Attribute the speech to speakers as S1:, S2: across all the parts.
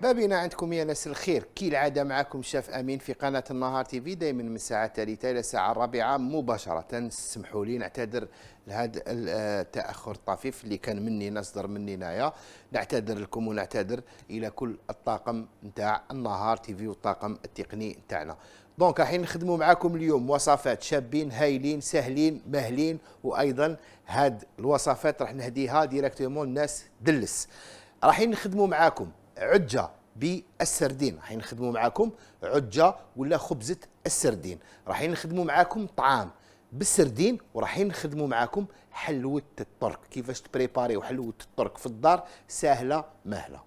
S1: ما بينا عندكم يا ناس الخير، كالعادة معكم شاف أمين في قناة النهار تي في، دائما من الساعة الثالثة إلى الساعة الرابعة مباشرة. سمحوا لي نعتذر لهذا التأخر الطفيف اللي كان مني نصدر مني نايا. نعتذر لكم ونعتذر إلى كل الطاقم نتاع النهار تي في والطاقم التقني نتاعنا. دونك راح نخدموا معكم اليوم وصفات شابين هايلين سهلين مهلين، وأيضا هاد الوصفات راح نهديها ديريكتومون الناس دلس. راح نخدموا معاكم عجة بالسردين، راح نخدموا معاكم عجة ولا خبزة السردين، راح نخدموا معاكم طعام بالسردين، وراح نخدموا معاكم حلوة الترك. كيفاش تبريباريو حلوة الترك في الدار سهلة مهلة.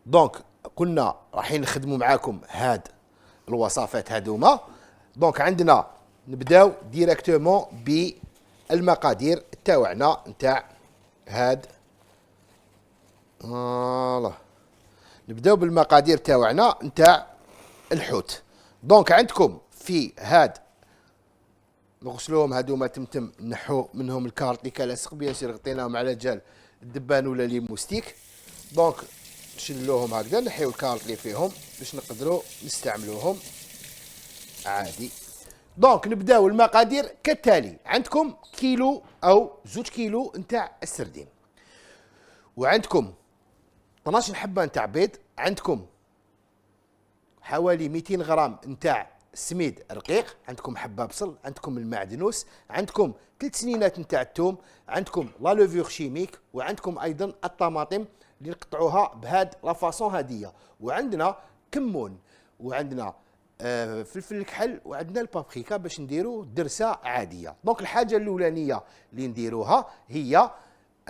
S1: دونك قلنا راح نخدموا معاكم هاد الوصفات هادوما. دونك عندنا نبداو ديريكتومون بالمقادير تاوعنا نتاع هاد. فوالا نبداو بالمقادير تاوعنا نتاع الحوت. دونك عندكم في هاد نغسلوهم هادوما تمتم، نحو منهم الكارت اللي كلاصق، بيان سير غطيناهم على جال الدبان ولا لي موستيك. دونك نشلوهم هكذا، نحيو الكارت اللي فيهم باش نقدروا نستعملوهم عادي. دونك نبداو المقادير كالتالي. عندكم كيلو او 2 كيلو نتاع السردين، وعندكم 12 حبه نتاع بيض، عندكم حوالي 200 غرام نتاع سميد رقيق، عندكم حبه بصل، عندكم المعدنوس، عندكم 3 سنينات نتاع الثوم، عندكم لا لوفور شيميك، وعندكم ايضا الطماطم اللي نقطعوها بهاد لا فاصون هاديه، وعندنا كمون، وعندنا فلفل الكحل، وعندنا البابريكا باش نديرو درسه عاديه. دونك الحاجه الاولانيه اللي نديروها هي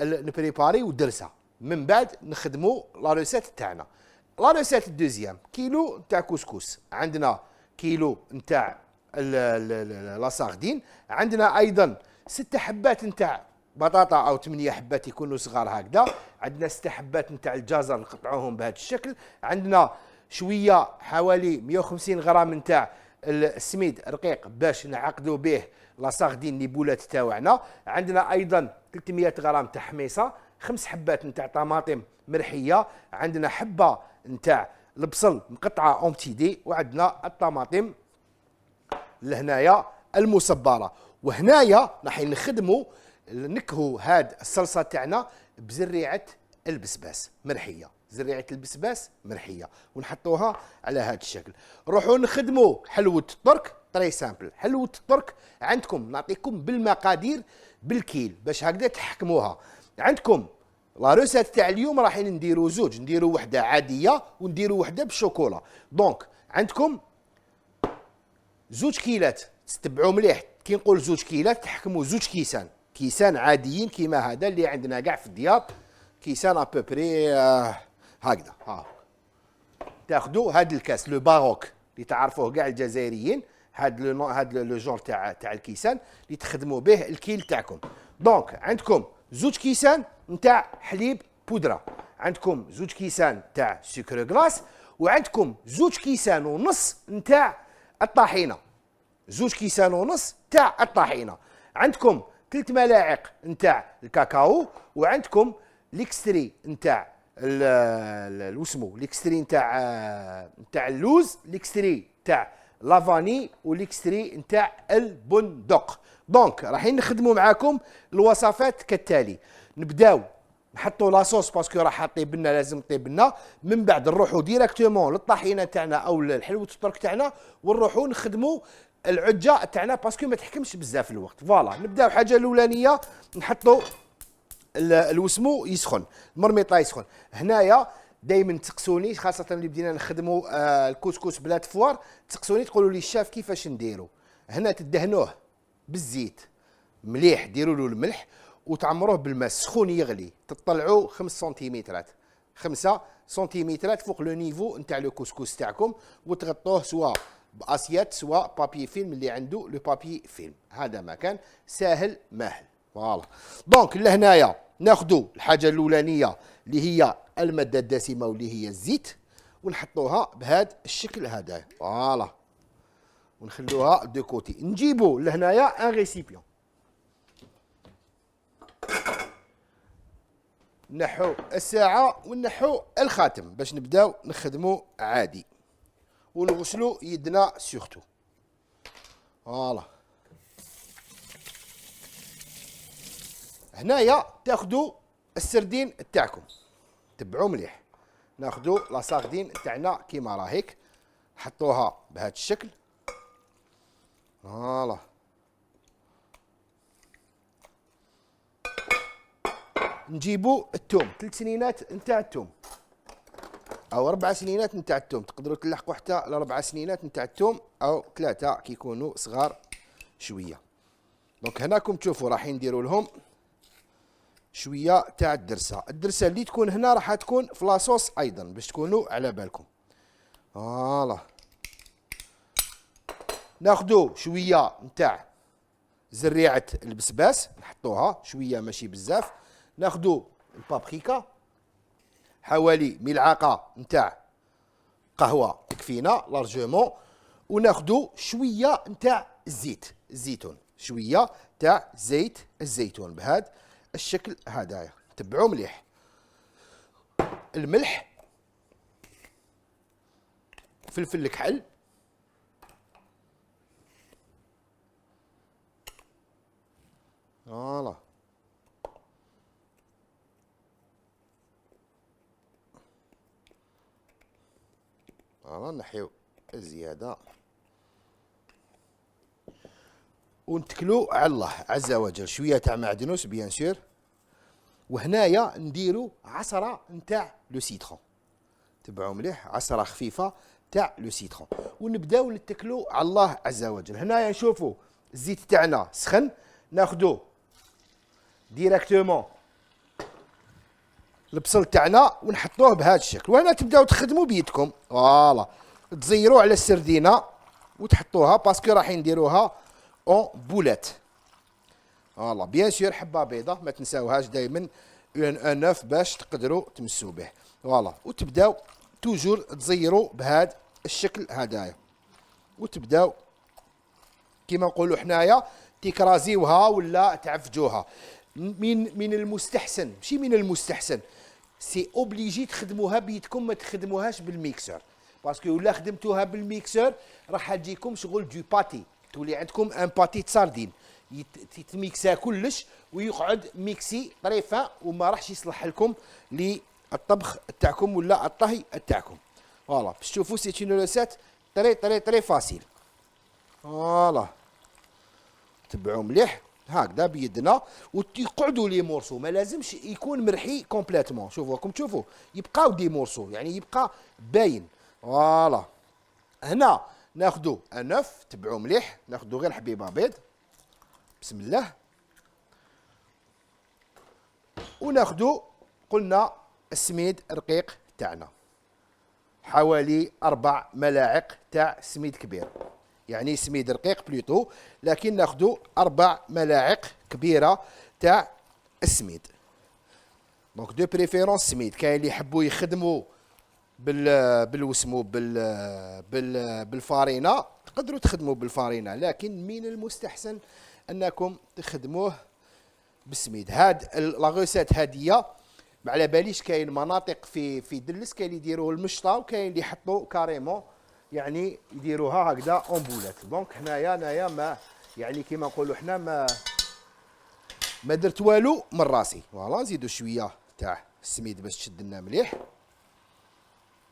S1: نبريباريو درسه، من بعد نخدموا لا ريسيت تاعنا. لا ريسيت الدوزيام كيلو نتاع كسكس، عندنا كيلو نتاع لا ساردين، عندنا ايضا 6 حبات نتاع بطاطا او 8 حبات يكونوا صغار هكذا، عندنا 6 حبات نتاع الجزر نقطعوهم بهذا الشكل، عندنا شويه حوالي 150 غرام نتاع السميد رقيق باش نعقدوا به لا ساردين نيبولات تاوعنا، عندنا ايضا 300 غرام تاع حميصه، 5 حبات نتاع طماطم مرحيه، عندنا حبه نتاع البصل مقطعه اون بتي دي، وعندنا الطماطم لهنايا المصبره. وهنايا راح نخدموا نكهو هاد الصلصه تاعنا بزريعه البسباس مرحيه، زريعه البسباس مرحيه، ونحطوها على هذا الشكل. نروحوا نخدموا حلوه الترك طري سامبل. حلوه الترك عندكم نعطيكم بالمقادير بالكيل باش هكذا تحكموها. عندكم لا روسيت تاع اليوم راح نديروا زوج، نديروا وحده عاديه ونديروا وحده بالشوكولا. دونك عندكم 2 كيلات، تتبعوا مليح كي نقول 2 كيلات تحكموا 2 كيسان، كيسان عاديين كيما هذا اللي عندنا كاع في الديار، كيسان ابوبري هكذا. ها تاخذوا هذا الكاس لو باروك اللي تعرفوه كاع الجزائريين، هذا لو جور تاع الكيسان اللي تخدموا به الكيل تاعكم. دونك عندكم 2 كيسان نتاع حليب بودره، عندكم 2 كيسان تاع سكر غلاس، وعندكم 2 كيسان ونص نتاع الطحينه، 2 كيسان ونص تاع الطحينه، عندكم 3 ملاعق نتاع الكاكاو، وعندكم ليكستري نتاع واسمو ليكستري نتاع اللوز، ليكستري نتاع لافاني، وليكستري نتاع البندق. دونك راح نخدموا معاكم الوصفات كالتالي. نبداو نحطوا لاصوص باسكو راح طيب لنا، لازم طيب لنا، من بعد نروحوا ديريكتومون للطحينه تاعنا او الحلوه الترك تاعنا، ونروحوا نخدموا العجه تاعنا باسكو ما تحكمش بزاف الوقت. فوالا نبداو الحاجه الاولانيه، نحطوا الوسمو يسخن، المرميطه يسخن. هنايا دائما تسقسوني خاصه اللي بدينا نخدموا الكسكس بلا تفوار، تسقسوني تقولوا لي الشاف كيفاش نديروا. هنا تدهنوه بالزيت مليح، ديروا له الملح وتعمروه بالماء سخون يغلي، تطلعوا 5 سنتيمترات 5 سنتيمترات فوق لو نيفو نتاع لو كسكس تاعكم، وتغطوه سواء باسيات سواء بابي فيلم اللي عنده لو بابي فيلم. هذا مكان ساهل ماهل. فوالا دونك لهنايا ناخذوا الحاجه الاولانيه اللي هي الماده الدسمه واللي هي الزيت، ونحطوها بهذا الشكل هذا. فوالا ونخلوها دو كوتي. نجيبوا لهنايا ان ريسيبيون، نحو الساعه ونحو الخاتم باش نبداو نخدمو عادي، ونغسلو يدنا سورتو. فوالا. هنايا تاخدو السردين تاعكم، تبعوا مليح. ناخدو لا ساردين تاعنا كيما راهيك، نحطوها بهذا الشكل. فوالا. نجيبو الثوم، 3 سنينات نتاع الثوم او 4 سنينات نتاع الثوم، تقدروا تلحقوا حتى ل4 سنينات نتاع الثوم او 3 كي يكونوا صغار شويه. دونك هناكم تشوفوا راح نديروا لهم شويه تاع الدرسه. الدرسه اللي تكون هنا راح تكون في لاصوص ايضا باش تكونوا على بالكم. فوالا. ناخذوا شويه نتاع زريعه البسباس نحطوها شويه ماشي بزاف. ناخذوا البابريكا حوالي ملعقه نتاع قهوه تكفينا لارجومون. وناخذوا شويه نتاع الزيتون، شويه تاع زيت الزيتون بهذا الشكل هدايا. تبعوا مليح. الملح، فلفل الكحل، فوالا. فوالا نحيو الزياده ونتكلوا على الله عز وجل. شويه تاع معدنوس بيان سور. وهنايا نديروا عصره نتاع لو سيترون. تبعوا مليح، عصره خفيفه تاع لو سيترون. ونبداو نتكلوا على الله عز وجل. هنايا نشوفوا الزيت تاعنا سخن، ناخذوه ديريكتومون البصل تاعنا ونحطوه بهذا الشكل. وهنا تبداو تخدموا بيدكم. فوالا. تزيروا على السردينه وتحطوها باسكو راح نديروها اون بولات. فوالا. بيان سور حبه بيضه ما تنساوهاش دائما، ان اوف باش تقدروا تمسوا به. فوالا. وتبداو توجور تزيروا بهذا الشكل هدايا، وتبداو كيما نقولوا حنايا تكرازيوها ولا تعفجوها. من المستحسن، ماشي من المستحسن، سي اوبليجي تخدموها بيدكم، ما تخدموهاش بالميكسور، باسكو ولا خدمتوها بالميكسور راح تجيكم شغل دو باتي، تولي عندكم ان باتي ساردين يتميكسا كلش ويقعد ميكسي طريفه وما راحش يصلح لكم للطبخ تاعكم ولا الطهي تاعكم. فوالا. باش تشوفوا سي اون روسيت طري فاسيل. فوالا. تبعوا مليح هكذا بيدنا ويقعدوا لي مورسو، ما لازمش يكون مرحي كومبليتمون. شوفوا راكم تشوفوا يبقاو دي مورسو، يعني يبقى باين. فوالا. هنا ناخذوا انف. تبعوا مليح، ناخذوا غير حبيبه بيض. بسم الله. وناخذوا قلنا السميد رقيق تاعنا حوالي 4 ملاعق تاع سميد كبير، يعني سميد رقيق بليطو، لكن ناخذوا 4 ملاعق كبيره تاع السميد. دونك دو بريفيرونس سميد. كاين اللي يحبوا يخدموا بالوسمو بالفارينه، تقدروا تخدموا بالفارينه، لكن من المستحسن انكم تخدموه بالسميد. هاد لا غوسيت هاديه ما على باليش، كاين مناطق في دلس كاين اللي يديروه المشطه، وكاين اللي يحطوا كاريمون يعني يديروها هكذا اون بولات. دونك هنايا ما يعني كيما نقولوا حنا ما درت والو من راسي. فوالا. نزيدوا شويه تاع السميد باش تشد لنا مليح.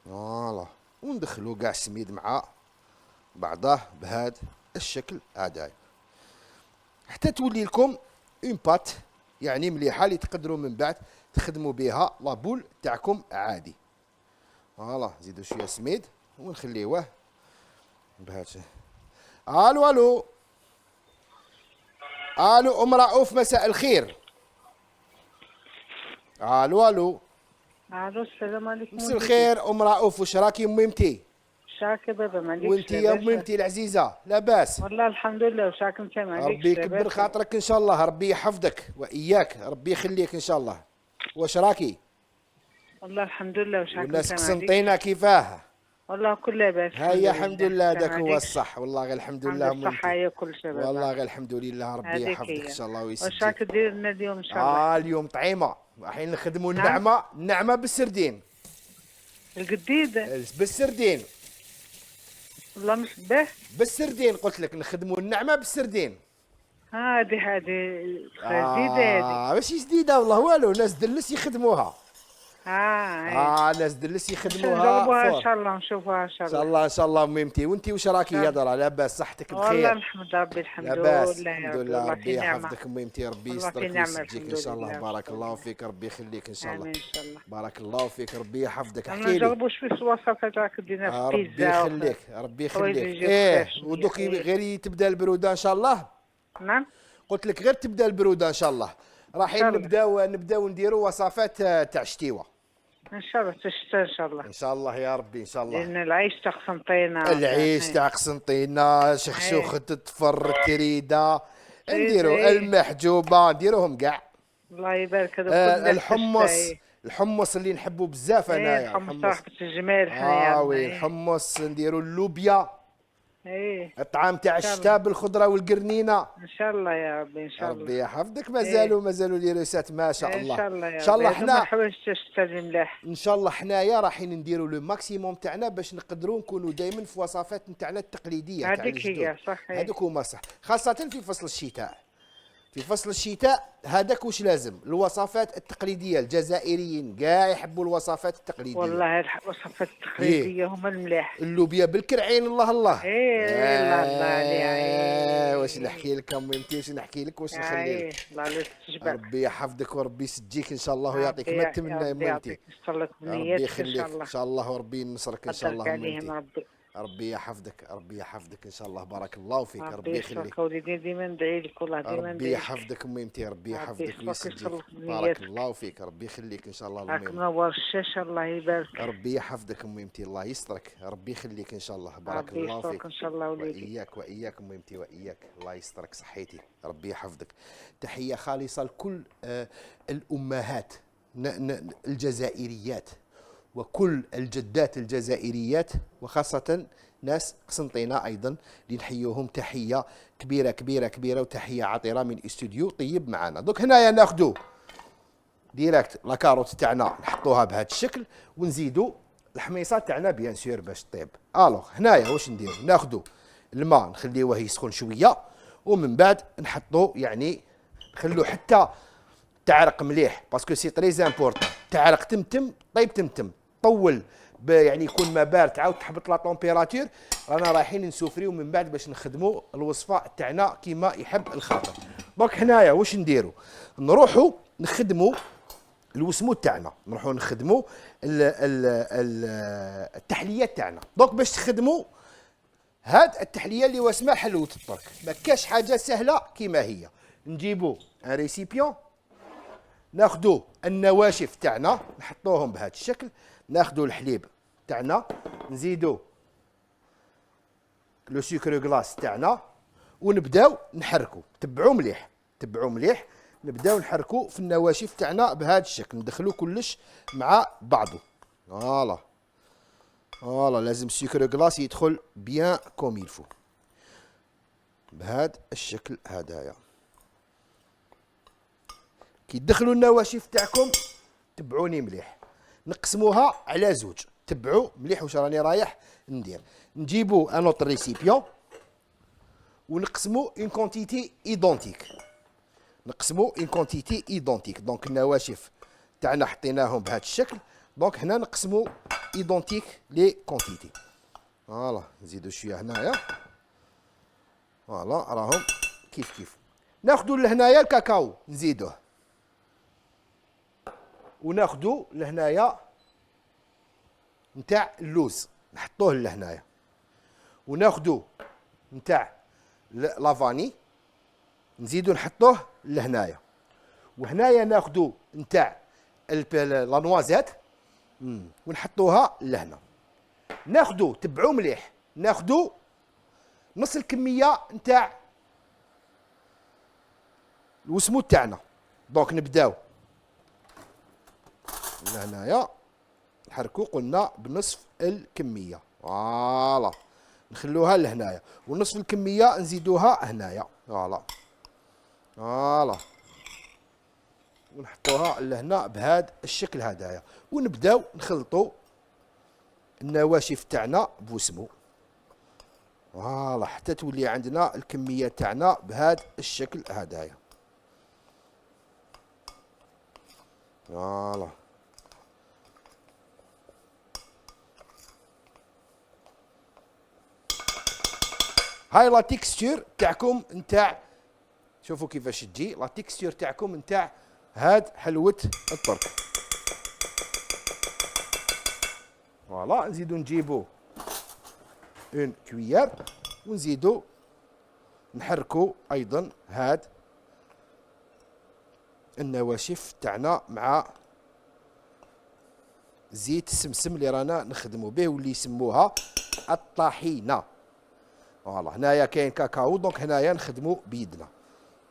S1: فوالا. وندخلوا كاع السميد مع بعضاه بهذا الشكل هذا حتى تولي لكم اون بات يعني مليحه اللي تقدروا من بعد تخدموا بها لابول تاعكم عادي. فوالا. نزيدوا شويه سميد ونخليوه بهذا. الو الو الو ام رؤوف، مساء الخير. الو الو
S2: السلام عليكم.
S1: مساء الخير ام رؤوف، واش راكي ميمتي؟
S2: شاك بابا معليكش.
S1: وانت يا ميمتي العزيزه لاباس؟
S2: والله الحمد لله. وشاك انت معليكش؟
S1: ربي يكبر خاطرك ان شاء الله، ربي يحفظك واياك، ربي يخليك ان شاء الله. واش راكي؟
S2: والله الحمد لله. وشاك انت
S1: والناس
S2: معليكش؟
S1: قسنطينه كيفاه؟
S2: والله كل لاباس.
S1: هيا الحمد لله، هذاك هو الصح. والله غير الحمد لله
S2: الصحة هي كل شيء بابا.
S1: والله غير الحمد لله، ربي يحفظك ان شاء الله ويسديك.
S2: وشاك دير لنا اليوم ان شاء الله؟
S1: اليوم طعيمه رايحين نخدموا
S2: نعم.
S1: النعمه بالسردين.
S2: الجديدة.
S1: بالسردين.
S2: والله مش به.
S1: بالسردين قلت لك نخدموا النعمه بالسردين.
S2: هذه جديدة هذه.
S1: ماشي جديده والله والو، ناس دلس يخدموها.
S2: إيه.
S1: ناس دلس
S2: باش
S1: يخدموها
S2: نجربوها
S1: فور.
S2: ان شاء الله، نشوفوها ان
S1: ان
S2: شاء
S1: شاء
S2: الله.
S1: الله ان شاء الله ميمتي. وانتي وش راكي يا درا؟ لاباس؟ صحتك
S2: والله
S1: بخير؟
S2: نحمد ربي الحمد
S1: لاباس
S2: لله يا
S1: الحمد
S2: ربي،
S1: لله.
S2: والله
S1: ربي
S2: في نعمة.
S1: يحفظك ميمتي، ربي
S2: والله في
S1: يسترك
S2: نعمة
S1: ويسجيك
S2: الحمد
S1: ان شاء الله.
S2: لله.
S1: بارك الله فيك، ربي يخليك ان شاء الله.
S2: امين ان شاء الله.
S1: بارك الله فيك، ربي يحفظك.
S2: انا
S1: احكي لي.
S2: نجربوا شوية الوصفات راك دينا في
S1: ربي
S2: البيتزا
S1: يخليك، ربي
S2: حوايج
S1: يخليك.
S2: يجيو فريش.
S1: ودوك
S2: إيه.
S1: غير تبدا البروده ان شاء الله.
S2: نعم
S1: قلت لك غير تبدا البروده ان شاء الله. رايحين
S2: شاء الله.
S1: نبداو نديروا وصفات تاع شتيوه
S2: ان شاء الله تشتى ان شاء الله.
S1: ان شاء الله يا ربي ان شاء الله.
S2: لان العيش تاع قسنطينة.
S1: العيش تاع قسنطينه، شخشوخه التفر، تريده، نديروا
S2: إيه.
S1: المحجوبه، نديروهم كاع.
S2: الله يبارك هذا كله
S1: الحمص.
S2: تشتى.
S1: الحمص اللي نحبه بزاف
S2: ايه
S1: انايا.
S2: الحمص صاحبة الجمال حنايا.
S1: وي الحمص. نديروا اللوبيا،
S2: ايه
S1: الطعام تاع
S2: إن شاء الله.
S1: الشتاء بالخضره والقرنينه.
S2: ان شاء الله يا ربي ان شاء الله.
S1: ربي يحفظك.
S2: إيه.
S1: مازالوا لي ريسات ما شاء الله.
S2: ان شاء الله يا
S1: ان شاء الله
S2: ربي. هذوما
S1: حنا
S2: الحوايج تشتى ملاح.
S1: ان شاء الله حنايا رايحين نديروا لو ماكسيموم تاعنا باش نقدروا نكونوا دائما في وصفات نتاعنا التقليديه تاع
S2: هذيك
S1: الجدود.
S2: هي صح.
S1: هذوك هما صح، خاصه في فصل الشتاء. في فصل الشتاء هذاك واش لازم؟ الوصفات التقليديه. الجزائريين كاع يحبوا الوصفات التقليديه.
S2: والله الوصفات التقليديه هما الملاح.
S1: اللوبيا بالكرعين. الله الله.
S2: ايه الله الله عليها.
S1: واش نحكي لك امي؟ واش نحكي لك؟ واش نخلي لك؟
S2: الله عليك تجبر.
S1: ربي يحفظك وربي يسجيك ان شاء الله ويعطيك ما تمنى يا امي.
S2: يعطيك يسترلك
S1: ربي
S2: بنياتك ان
S1: يخليك
S2: شاء الله.
S1: ان شاء الله وربي ينصرك ان شاء الله
S2: عليهم ربي.
S1: ربي يحفظك، ربي يحفظك ان شاء الله. بارك الله فيك، ربي
S2: ربي
S1: يخليك.
S2: يشفيك وليدي. ديما ندعي لك والله ديما
S1: ربي
S2: ندعي لك.
S1: يحفظك اميمتي، ربي يحفظك
S2: يشفيك
S1: ويسجيك.
S2: ويسلك
S1: بارك
S2: نياتك.
S1: الله فيك، ربي يخليك ان شاء الله
S2: راك
S1: المهم.
S2: منور الشاشه الله يبارك.
S1: ربي يحفظك اميمتي، الله يسترك، ربي يخليك ان شاء الله. بارك
S2: ربي
S1: الله
S2: يسترك
S1: فيك.
S2: ان شاء الله وليدي.
S1: واياك واياك اميمتي واياك. الله يسترك صحيتي، ربي يحفظك. تحيه خالصه لكل الامهات الجزائريات وكل الجدات الجزائريات، وخاصه ناس قسنطينه ايضا اللي نحيوهم تحيه كبيره كبيره كبيره وتحيه عطره من استوديو طيب معنا. دوك هنايا ناخذوا ديريكت لاكاروت تاعنا نحطوها بهذا الشكل ونزيدوا الحميصه تاعنا بيان سور باش طيب. الوغ هنايا واش نديرو؟ ناخذوا الماء نخليوه يسخن شويه ومن بعد نحطوا يعني نخلوه حتى تعرق مليح باسكو سي تري امبورطون. تعرق تمتم طيب تمتم طول يعني يكون ما بارد تعاود تحبط لا طومبيراتور. رانا رايحين نسوفريو من بعد باش نخدموا الوصفه تاعنا كيما يحب الخاطر. دونك هنايا واش نديروا؟ نروحوا نخدموا الوسموت تاعنا، نروحوا نخدموا التحليات تاعنا. دونك باش تخدموا هاد التحليه اللي واسمها حلوه الطرك، ما كاش حاجه سهله كيما هي. نجيبوا ان ريسيبيون، ناخذوا النواشف تاعنا نحطوهم بهذا الشكل، ناخذوا الحليب تاعنا نزيدوا لو سكر غلاس تاعنا ونبداو نحركوا. تبعوا مليح تبعوا مليح. نبداو نحركوا في النواشف تاعنا بهذا الشكل، ندخلوا كلش مع بعضه. فوالا فوالا لازم السكر غلاس يدخل بيان كوم يلفو بهذا الشكل هدايا. كي تدخلوا النواشف تاعكم تبعوني مليح، نقسموها على زوج. تبعوا مليح واش راني رايح ندير. نجيبوا ان اوتر ريسيبيون ونقسموا اون كونتيتي ايدونتيك. نقسموا اون كونتيتي ايدونتيك. دونك النواشف تاعنا حطيناهم بهذا الشكل. دونك هنا نقسموا ايدونتيك لي كونتيتي. فوالا نزيدوا شويه هنايا. فوالا راهم كيف كيف. ناخذوا لهنايا الكاكاو نزيدوه، وناخذوا لهنايا نتاع اللوز نحطوه لهنايا، وناخذوا نتاع لافاني نزيدو نحطوه لهنايا، وهنايا ناخذوا نتاع لا نوازيت ونحطوها لهنا. ناخذوا تبعوا مليح ناخذوا نص الكميه نتاع الوسموت تاعنا. دونك نبداو لهنايا نحركوا قلنا بنصف الكميه. فوالا نخلوها لهنايا، ونصف الكميه نزيدوها هنايا. فوالا فوالا ونحطوها لهنا بهذا الشكل هدايا، ونبداو نخلطوا النواشف تاعنا بوسمو. فوالا حتى تولي عندنا الكميه تاعنا بهذا الشكل هدايا. فوالا هاي لا تيكستور تاعكم نتاع، شوفوا كيفاش تجي لا تيكستور تاعكم نتاع هاد حلوة الطرق. فوالا نزيدو نجيبو اون كويار ونزيدو نحركو ايضا هاد النواشف تاعنا مع زيت السمسم اللي رانا نخدمو به واللي يسموها الطحينه. فوالا هنايا كاين كاكاو، دونك هنايا نخدمو بيدنا.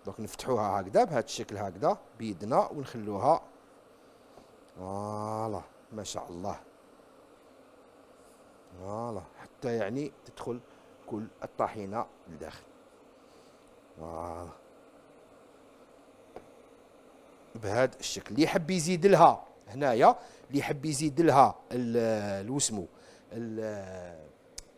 S1: دونك نفتحوها هكذا بهذا الشكل هكذا بيدنا ونخلوها. فوالا ما شاء الله. فوالا حتى يعني تدخل كل الطحينه لداخل. فوالا بهذا الشكل. اللي يحب يزيد لها هنايا، اللي يحب يزيد لها الوسمو،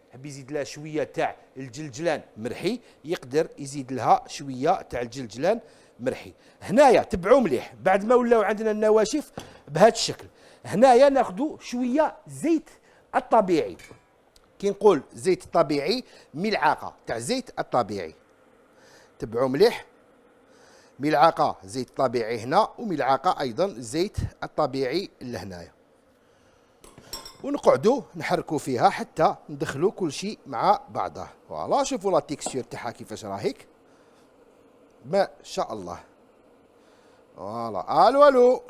S1: يحب يزيد لها شويه تاع الجلجلان مرحي، يقدر يزيد لها شويه تاع الجلجلان مرحي. هنايا تبعوا مليح، بعد ما ولاو عندنا النواشف بهذا الشكل، هنايا ناخذوا شويه زيت الطبيعي. كي نقول زيت الطبيعي، ملعقه تاع زيت الطبيعي. تبعوا مليح، ملعقه زيت طبيعي هنا وملعقه ايضا زيت الطبيعي لهنايا، ونقعدوا نحركوا فيها حتى ندخلوا كل شيء مع بعضه. فوالا شوفوا لا تيكستور تاعها كيفاش راهيك ما شاء الله. فوالا الو الو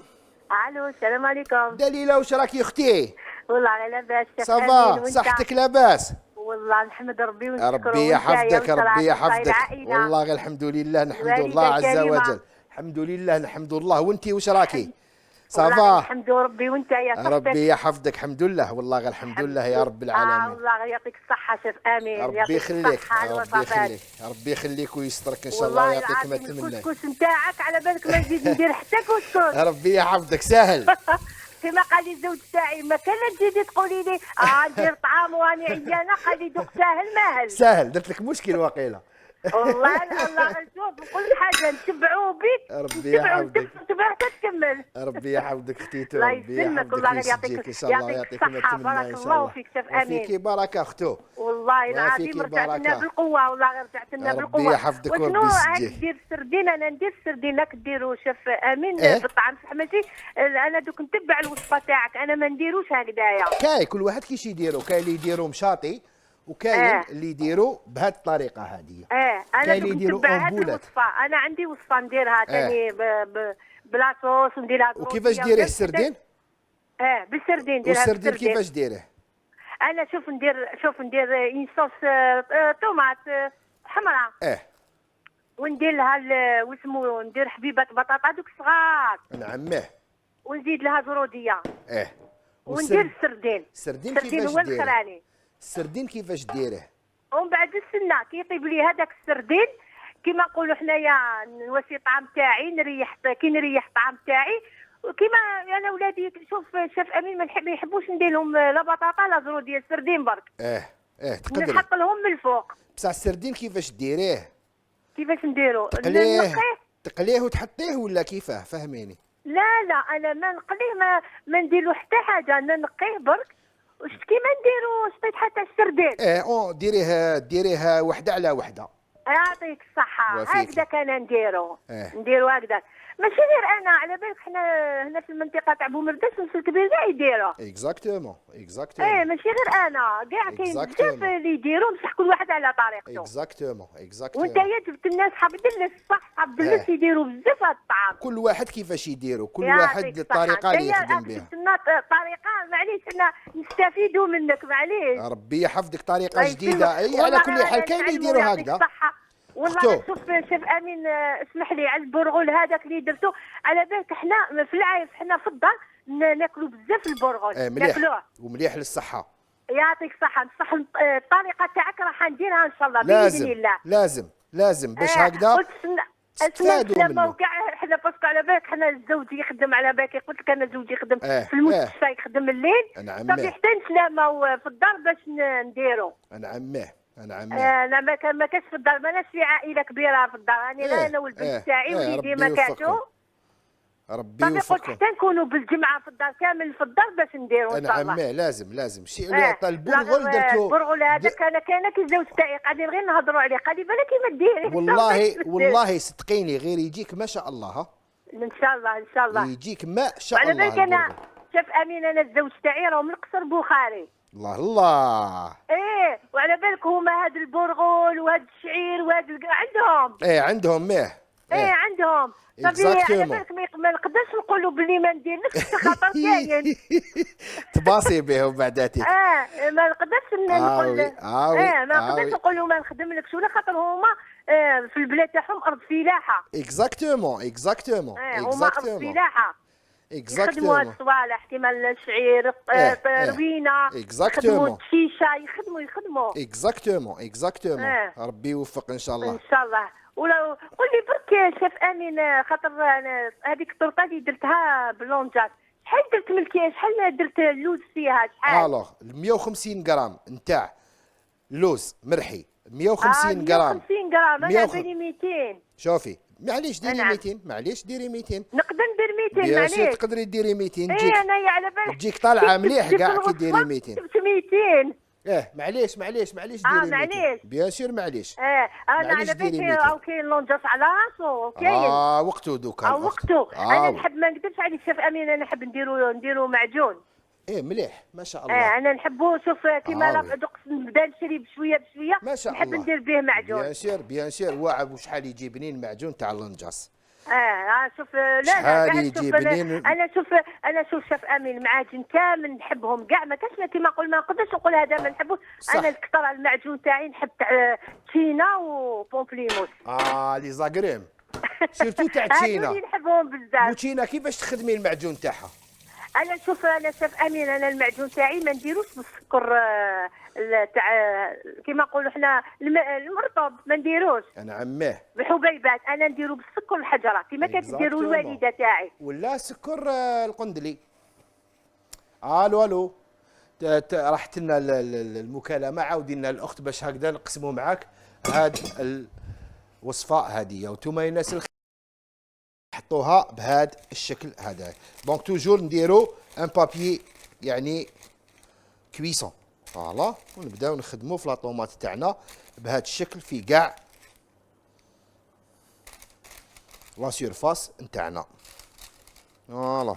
S3: الو السلام عليكم.
S1: دليله واش راكي اختي؟
S3: والله غير لاباس.
S1: صافا صحتك لاباس؟
S3: والله نحمد ربي ونشكره.
S1: ربي يحفظك ربي يحفظك.
S3: العائلة.
S1: والله غير الحمد لله نحمد
S3: الوالدة
S1: الله عز
S3: كريمة.
S1: وجل. الحمد لله نحمد الله. وانتي واش راكي؟
S3: والله
S1: صافا
S3: الحمد ربي وانت يا صاحبي.
S1: ربي يحفظك. الحمد لله والله غير الحمد لله يا رب العالمين.
S3: والله غير يعطيك الصحة شيف امين.
S1: ربي يخليك
S3: الصحة
S1: ربي
S3: والوفاء.
S1: يخليك ربي يخليك ويسترك ان شاء الله
S3: والله
S1: ويعطيك ما
S3: العظيم
S1: تمنى.
S3: الكسكس نتاعك على بالك ما نزيد ندير حتى كسكس.
S1: ربي يحفظك سهل.
S3: كما قال لي الزوج تاعي ما كان تزيدي تقولي لي ندير طعام واني عيانه، قال لي دوك ساهل ماهل.
S1: سهل درت لك مشكل واقيلا.
S3: والله الله شوف نقول لك حاجه نتبعوا بك.
S1: ربي يحفظك.
S3: نتبعوا حتى تكمل.
S1: ربي يحفظك اختيتو.
S3: الله
S1: ربي
S3: يسلمك. والله غير
S1: يحفظك
S3: يعطيك
S1: ان شاء الله
S3: يعطيك
S1: يعطيك ما
S3: الصحة.
S1: تمنى
S3: بارك
S1: ان شاء
S3: الله
S1: الله.
S3: فيك شيف
S1: وفيكي
S3: امين.
S1: بركه اختو.
S3: والله العظيم
S1: فيكي
S3: رجعت لنا
S1: بركة.
S3: بالقوه. والله غير رجعت لنا
S1: ربي
S3: بالقوه.
S1: يحفظك
S3: وشنو
S1: وربي
S3: هاك
S1: يسجيك.
S3: دير السردين؟ انا ندير السردين راك ديروا شيف امين
S1: إيه؟
S3: بالطعام الحماتي. انا دوك نتبع الوصفه تاعك، انا ما نديروش هكذايا.
S1: كاين كل واحد كيش يديروا، كاين اللي يديروا مشاطي وكاين اللي يديروا بهذه الطريقه هذه.
S3: انا
S1: كاين اللي
S3: دوك
S1: يديروا
S3: نتبع هذه
S1: أنبولات.
S3: الوصفه. انا عندي وصفه نديرها ثاني بلا صوص ونديرها
S1: وكيفاش ديريه السردين؟
S3: بالسردين نديرها
S1: والسردين
S3: بالسردين.
S1: كيفاش ديريه؟
S3: انا شوف ندير اون صوص طوماط حمراء. وندير لها واسمو ندير حبيبات بطاطا دوك صغار.
S1: نعمه.
S3: ونزيد لها زروديه. وندير
S1: والسردين
S3: السردين.
S1: السردين
S3: السردين
S1: كيفاش
S3: هو
S1: ديريه؟
S3: الخراني.
S1: السردين كيفاش ديريه؟
S3: ومن بعد السنه كي يطيب لي هذاك السردين كيما نقولوا حنايا نواسي الطعام تاعي، كي نريح الطعام تاعي. وكيما انا ولادي شوف شاف امين ما يحبوش ندير لهم لا بطاطا لا زروديه، السردين برك.
S1: تقدري.
S3: نحط لهم من الفوق.
S1: بصح السردين كيفاش ديريه؟
S3: كيفاش نديرو؟
S1: تقليه وتحطيه ولا كيفاه؟ فهميني.
S3: لا انا ما نقليه، ما نديرو حتى حاجه، ننقيه برك. وشت كيما نديرو شطيت حتى السردين.
S1: ديريها وحده على وحده.
S3: يعطيك الصحه.
S1: وفيك.
S3: هكذا كان نديرو هكذا. ماشي غير انا، على بالك حنا هنا في المنطقه تاع بومرداس الكبير كاع يديروا.
S1: اكزاكتومون.
S3: ماشي غير انا، كاع كاين بزاف اللي يديروا، بصح كل واحد على طريقته.
S1: اكزاكتومون.
S3: وانت جبت الناس صحاب دلس، صح صحاب دلس يديروا بزاف هذا الطعام.
S1: كل واحد كيفاش يديروا، كل واحد الطريقه اللي يخدم بها.
S3: طريقه معليش حنا نستفيدوا منك معليش.
S1: ربي يحفظك طريقه جديده. اي على كل حال كاين اللي يديروا هكذا.
S3: والله شوف شيف امين اسمح لي على البرغل هذاك اللي درتو، على بالك حنا في العايف حنا في الدار ناكلوا بزاف البرغل.
S1: مليح ومليح للصحه.
S3: يعطيك الصحه. نصح الطريقه تاعك راح نديرها ان شاء الله باذن الله.
S1: لازم باش هكذا تستفادوا
S3: لما
S1: منه.
S3: وكاع حنا باسكو على بالك حنا الزوج يخدم، على بالك قلت لك انا زوجي يخدم في المستشفى يخدم الليل،
S1: نعم
S3: صافي حتى نتلاماو في الدار باش نديرو.
S1: نعم
S3: انا ما كاش في الدار، ماناش في عائله كبيره في الدار، راني انا والبنت تاعي وليدي ما كاعشو.
S1: ربي
S3: صافي قلت
S1: يوفقكم.
S3: حتى نكونوا بالجمعه في الدار كامل في الدار باش نديرو ان شاء الله.
S1: نعم لازم شيء البرغل درتو.
S3: البرغل هذاك انا كي الزوج تاعي قاعدين غير نهضروا عليه، قال لي بالك ما ديري.
S1: والله صدقيني غير يجيك ما شاء الله. ها
S3: ان شاء الله
S1: يجيك ما شاء
S3: على
S1: الله.
S3: بالك انا شاف امين، انا الزوج تاعي راه من القصر بوخاري.
S1: الله.
S3: ايه وعلى بالك هما هاد البرغل وهاد الشعير وهاد عندهم.
S1: عندهم
S3: عندهم. صافي على بالك ما نقدرش نقولوا بلي ما نديرلكش خاطر كاين.
S1: تباصي بهم بعداتي.
S3: ما نقدرش نقول. ما نقدرش نقولوا ما نخدملكش ولا خاطر هما في البلاد تاعهم ارض فلاحه.
S1: اكزاكتومون
S3: هما ارض فلاحه. يخدموا هاد الصوالح كيما الشعير، الروينه، يخدموا الشيشه، يخدموا.
S1: اكزاكتومون. ربي يوفق ان شاء الله.
S3: ان شاء الله. ولا قول لي برك شاف امين، خاطر هذيك الطرطه اللي درتها بلونجات، شحال درت من الكيس، شحال درت اللوز فيها، شحال؟
S1: الوغ 150 غرام نتاع لوز مرحي، 150 غرام.
S3: 150 غرام انا بالي 200.
S1: شوفي معليش ديري 200، معليش ديري 200.
S3: نقدر ندير 200 معليش.
S1: بيان تقدري ديري 200 تجيك.
S3: انا على بالك
S1: تجيك طالعه مليح كاع كي ديري 200.
S3: جبت 200.
S1: معليش ديري 200. بيان سور معليش.
S3: انا على بالي او كاين لونجاس على راسو كاين.
S1: وقتو دوكا.
S3: وقتو. انا نحب ما نكذبش عليك شاف امين، انا نحب نديرو معجون.
S1: مليح ما شاء الله.
S3: انا نحبو، شوف كيما دقس نبدا نشري بشويه
S1: ما شاء
S3: نحب
S1: الله.
S3: ندير به معجون.
S1: بيان سور واعب وشحال يجي بنين المعجون تاع اللونجاس.
S3: شوف لا
S1: يجي بنين.
S3: انا شوف شاف امين المعاجن كامل نحبهم كاع، ما كاش كيما نقول ما نقدرش نقول هذا ما نحبوش. انا الكثر المعجون تاعي نحب تاع تشينا وبومبليموس.
S1: لي زاغريم سيرتو تاع تشينا.
S3: هذو نحبهم بزاف.
S1: وتشينا كيفاش تخدمي المعجون تاعها؟
S3: انا شاف امين، انا المعجون تاعي ما نديروش بالسكر تاع كيما نقولوا حنا المرطب، ما نديروش.
S1: عماه
S3: بحبيبات، انا نديرو بالسكر الحجره كيما كانت تديروا الوالده تاعي،
S1: ولا سكر القندلي. الو راحت لنا المكالمه، عاودينا الاخت باش هكذا نقسموا معاك هاد الوصفه هذه، وانتم الناس حطوها بهذا الشكل هذا. دونك توجور نديرو ان بابي يعني كويسون، فوالا، ونبداو نخدمو في لاطوماط تاعنا بهذا الشكل في كاع لا سيرفاس نتاعنا، فوالا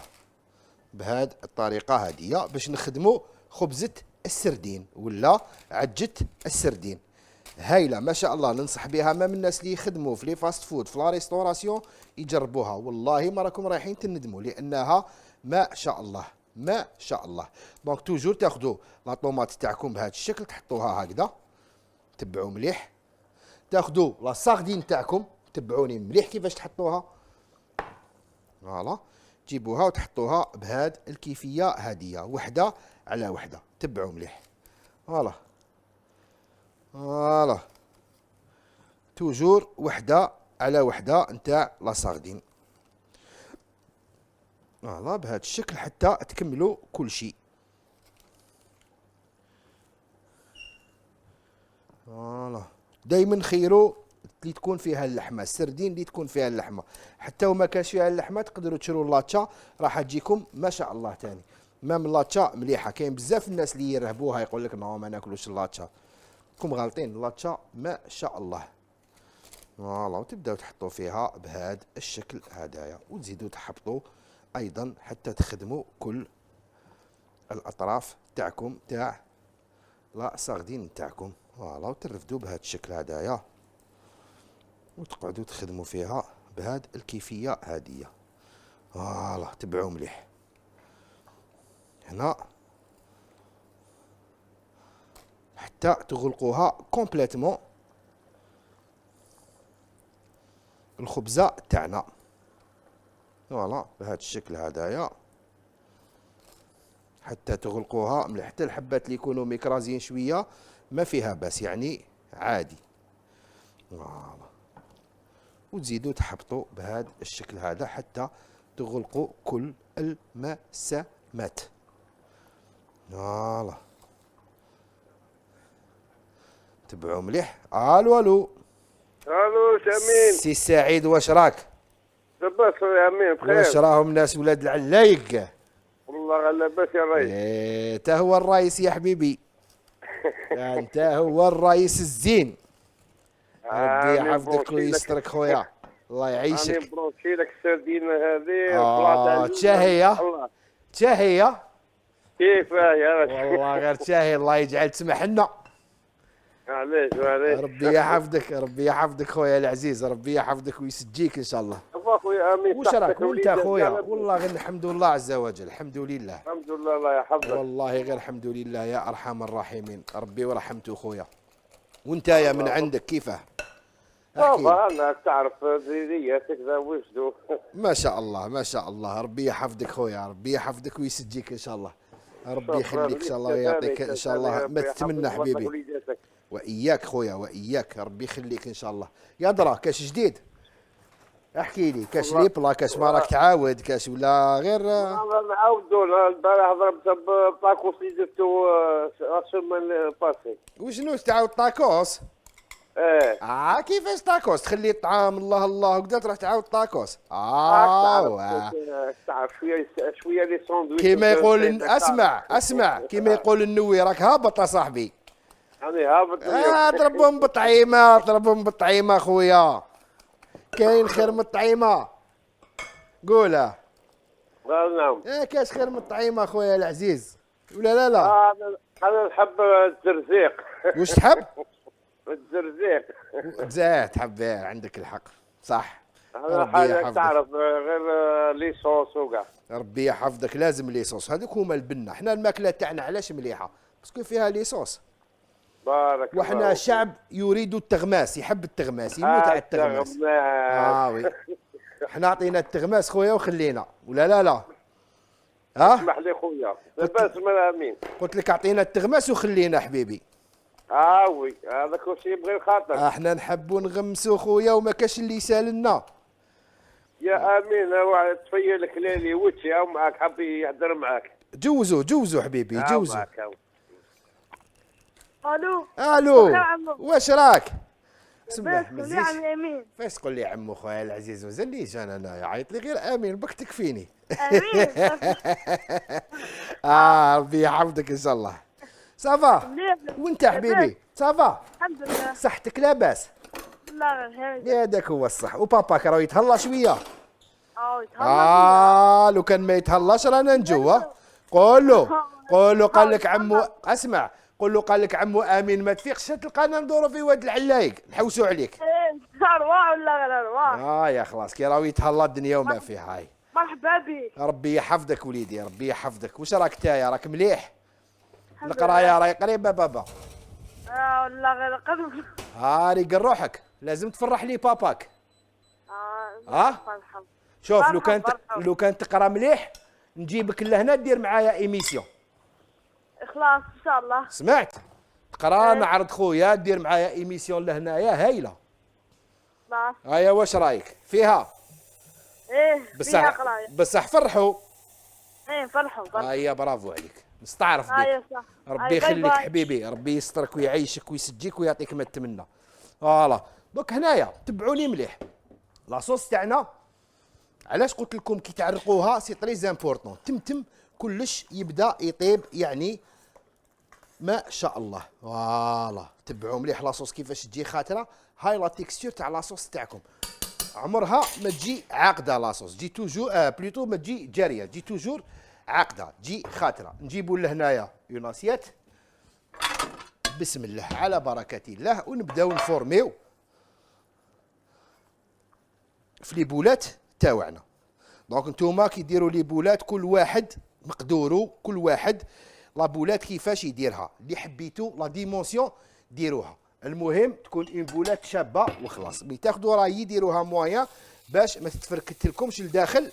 S1: بهذه الطريقه هذه باش نخدمو خبزه السردين ولا عجه السردين. هايله ما شاء الله، ننصح بها ما من الناس اللي يخدموا في لي فاست فود في لا ريستوراسيون يجربوها، والله ما راكم رايحين تندموا، لانها ما شاء الله. دونك توجور تاخذوا لا طوماط تاعكم بهذا الشكل، تحطوها هكذا، تبعوا مليح، تاخذوا لا ساردين تاعكم، تبعوني مليح كيفاش تحطوها، فوالا، تجيبوها وتحطوها بهذه الكيفيه هذه، وحده على وحده، تبعوا مليح، فوالا توجور وحده على وحده نتاع لا ساردين، فوالا بهذا الشكل حتى تكملوا كل شيء، فوالا. دائما خيروا اللي تكون فيها اللحمه، السردين اللي تكون فيها اللحمه، حتى وما كانش فيها اللحمه تقدروا تشروا اللاتشا، راح تجيكم ما شاء الله تاني. مام اللاتشا مليحه، كاين بزاف الناس اللي يرهبوها يقول لك نو ما ناكلوش اللاتشا، راكم غالطين، اللاتشا ما شاء الله، فوالا. وتبداو تحطوا فيها بهذا الشكل هدايا، وتزيدوا تحبطوا ايضا حتى تخدموا كل الاطراف تاعكم تاع لا ساردين تاعكم، فوالا، وترفدوا بهذا الشكل هدايا، وتقعدوا تخدموا فيها بهذه الكيفيه هذه، فوالا. تبعوا مليح هنا حتى تغلقوها كومبليتمون الخبزه تاعنا، فوالا بهذا الشكل هدايا، حتى تغلقوها مليح، حتى الحبات اللي يكونوا ميكرازين شويه ما فيها باس، يعني عادي، فوالا. وتزيدوا تحبطوا بهذا الشكل هذا حتى تغلقوا كل المسامات. فوالا تبعوا مليح. الو الو
S4: امين.
S1: سي سعيد واش راك؟
S4: لاباس يا امين بخير.
S1: واش راهم الناس ولاد العلايق؟
S4: والله لاباس يا ريس.
S1: إيه تا هو الرئيس يا حبيبي. انت هو الرئيس الزين. ربي يحفظك ويسترك خويا، الله
S4: راني
S1: يعيشك.
S4: بروشي لك السردينه هذه.
S1: تشاهيه تشاهيه.
S4: كيف يا ريس؟
S1: والله غير تشاهي، الله يجعل تسمح لنا.
S4: معليش
S1: ربي يحفظك، ربي يحفظك خويا العزيز، ربي يحفظك ويسجيك ان شاء الله.
S4: اخويا امين.
S1: واش راك وانت خويا؟ والله غير الحمد لله عز وجل، الحمد لله.
S4: الحمد لله الله يحفظك.
S1: والله غير الحمد لله يا ارحم الراحمين، ربي ورحمته خويا. وانت يا من عندك كيفاه؟ احكي.
S4: انا تعرف زيدياتك ذا وجدوا.
S1: ما شاء الله ما شاء الله، ربي يحفظك خويا، ربي يحفظك ويسجيك ان شاء الله. ربي يخليك ان شاء الله ويعطيك ان شاء الله ما تتمنى حبيبي. واياك خويا واياك، ربي يخليك ان شاء الله. يا درا كاش جديد؟ احكي لي، كاش لي بلا كاش ما راك تعاود كاش ولا غير؟
S4: نعاودوا. البارح ضربت بطاكوس اللي درتو السيمانه باسي.
S1: وشنو تعاود طاكوس؟ كيفاش طاكوس؟ تخلي الطعام الله الله وكذا تروح تعاود طاكوس؟
S4: تعرف شويه لي ساندويتش.
S1: كيما يقول اسمع كيما يقول النوي راك هابط صاحبي.
S4: راني هابط.
S1: ضربهم بطعيمه، ضربهم بطعيمه خويا، كاين خير من الطعيمه. قولها.
S4: نعم.
S1: كاش خير من الطعيمه خويا العزيز ولا لا؟
S4: انا نحب الزرزيق.
S1: واش تحب؟
S4: الزرزيق.
S1: تحب، عندك الحق صح.
S4: هذا حاجه تعرف غير لي صوص وكاع.
S1: ربي يحفظك، لازم لي صوص، هذوك هما البنه. حنا الماكله تاعنا علاش مليحه؟ باسكو فيها لي صوص.
S4: بارك الله.
S1: وحنا شعب يريد التغماس، يحب التغماس، يموت على التغماس. وي. حنا عطينا التغماس خويا وخلينا ولا لا؟
S4: اسمح لي خويا لاباس امين.
S1: قلت لك عطينا التغماس وخلينا حبيبي.
S4: وي هذاك واش يبغي الخاطر.
S1: احنا نحبوا نغمسوا خويا وما كاش اللي يسالنا.
S4: يا امين هو تفيل كلالي وجهي او معاك حاب يهدر معاك.
S1: جوزوا حبيبي جوزوا.
S3: الو
S1: واش راك؟
S3: سمح لي عمي امين.
S1: فاش تقول لي عمو خويا العزيز وزليش انا يعيط لي غير امين بك تكفيني.
S3: امين.
S1: ربي يحفظك ان شاء الله. صافا وانت حبيبي صافا؟
S3: الحمد لله.
S1: صحتك لاباس؟
S3: الله غير
S1: يا داك هو الصح. وباباك راه يتهلا شويه.
S3: يتهلا.
S1: لو كان ما يتهلاش رانا نجوا. قول له قال لك عمو، اسمع قول له قال لك عمو امين ما تفيقش تلقانا ندوروا في واد العلايق نحوسوا عليك.
S3: ارواح ولا غير ارواح.
S1: يا خلاص كي راهو يتهلا الدنيا وما فيها. هاي
S3: مرحبا بك.
S1: ربي يحفظك وليدي، ربي يحفظك. واش راك تايا؟ راك مليح؟ القرايه راهي قريبه بابا؟
S3: والله غير قرب.
S1: ريق روحك، لازم تفرح لي باباك.
S3: فرحة.
S1: شوف لو كان تقرا مليح نجيبك لهنا دير معايا ايميسيون.
S3: خلاص ان شاء الله.
S1: سمعت؟ تقرا نعرض خويا دير معايا ايميسيون لهنايا هايله. هيا واش رايك فيها؟
S3: فيها قرايه
S1: بصح فرحوا.
S3: فرحوا.
S1: هيا برافو عليك، نستعرف بك.
S3: صح.
S1: ربي يخليك حبيبي، ربي يسترك ويعيشك ويسجيك ويعطيك ما تتمنى. فوالا دوك هنايا تبعوني مليح. لاصوص تاعنا علاش قلت لكم كي تعرقوها سي تري امبورطون. تمتم كلش يبدا يطيب يعني ما شاء الله. فوالا تبعوا مليح لاصوص كيفاش تجي خاطره. هاي لا تيكستور تاع لاصوص تاعكم عمرها ما تجي عاقده. لاصوص تجي توجور بليتو ما تجي جاريه، تجي توجور عاقده، تجي خاطره. نجيبوا لهنايا اون اسيات بسم الله على بركه الله ونبداو نفورميو في لي بولات تاوعنا. دونك نتوما كي ديروا لي بولات كل واحد مقدورو، كل واحد لا بولات كيفاش يديرها، اللي حبيتو لا ديمونسيون ديروها. المهم تكون اون بولات شابه وخلاص. مي تاخذوا راهي ديروها مويا باش ما تتفركت لكمش لداخل